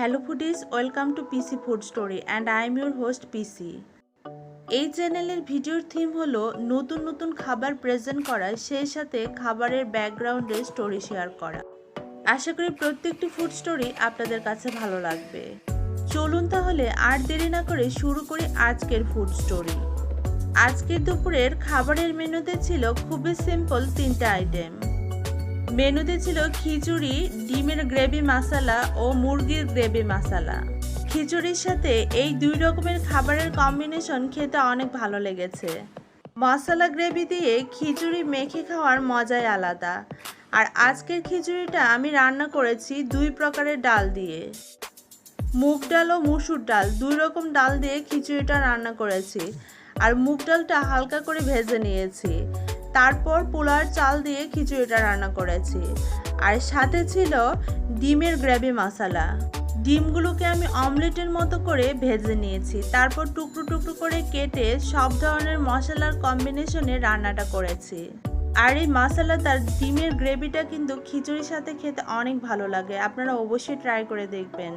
Hello foodies, welcome to PC Food Story and I am your host PC. এই চ্যানেলের ভিডিওর theme হলো নতুন নতুন খাবার প্রেজেন্ট করা, সেই সাথে খাবারের ব্যাকগ্রাউন্ডের স্টোরি শেয়ার করা। আশা করি প্রত্যেকটি ফুড স্টোরি আপনাদের কাছে ভালো লাগবে। চলুন তাহলে আর দেরি না করে শুরু করি আজকের ফুড স্টোরি। আজকের দুপুরের খাবারের মেনুতে ছিল খুবই সিম্পল তিনটা আইটেম। মেনুতে ছিল খিচুড়ি, ডিমের গ্রেভি মশলা ও মুরগির গ্রেভি মশলা। খিচুড়ির সাথে এই দুই রকমের খাবারের কম্বিনেশন খেতে অনেক ভালো লেগেছে। মশলা গ্রেভি দিয়ে খিচুড়ি মেখে খাওয়ার মজাই আলাদা। আর আজকের খিচুড়িটা আমি রান্না করেছি দুই প্রকারের ডাল দিয়ে। মুগ ডাল ও মুসুর ডাল, দুই রকম ডাল দিয়ে খিচুড়িটা রান্না করেছি। আর মুগ ডালটা হালকা করে ভেজে নিয়েছি। তারপর পোলার চাল দিয়ে খিচুড়িটা রান্না করেছি। আর সাথে ছিল ডিমের গ্রেভি মশলা। ডিমগুলোকে আমি অমলেটের মতো করে ভেজে নিয়েছি। তারপর টুকরো টুকরো করে কেটে সব ধরনের মশলার কম্বিনেশনে রান্নাটা করেছি। আর এই মশলাদার ডিমের গ্রেভিটা কিন্তু খিচুড়ির সাথে খেতে অনেক ভালো লাগে, আপনারা অবশ্যই ট্রাই করে দেখবেন।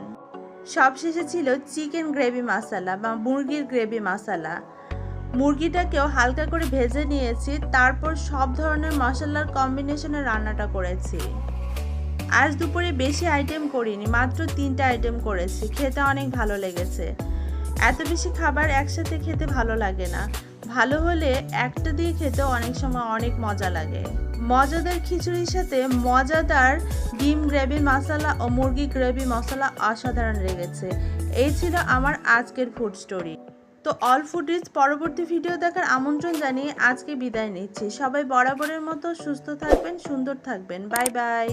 সবশেষে ছিল চিকেন গ্রেভি মশলা বা মুরগির গ্রেভি মশলা। মুরগিটাকেও হালকা করে ভেজে নিয়েছি, তারপর সব ধরনের মশলার কম্বিনেশনে রান্নাটা করেছি। আজ দুপুরে বেশি আইটেম করিনি, মাত্র তিনটা আইটেম করেছি। খেতে অনেক ভালো লেগেছে। এত বেশি খাবার একসাথে খেতে ভালো লাগে না, ভালো হলে একটা দিয়ে খেতে অনেক সময় অনেক মজা লাগে। মজাদার খিচুড়ির সাথে মজাদার ডিম গ্রেভি মশলা ও মুরগি গ্রেভি মশলা অসাধারণ লেগেছে। এই ছিল আমার আজকের ফুড স্টোরি। তো অল ফুডিজ পরবর্তী ভিডিও দেখার আমন্ত্রণ জানিয়ে আজকে বিদায় নিচ্ছি। সবাই বরাবরের মতো সুস্থ থাকবেন, সুন্দর থাকবেন। Bye bye.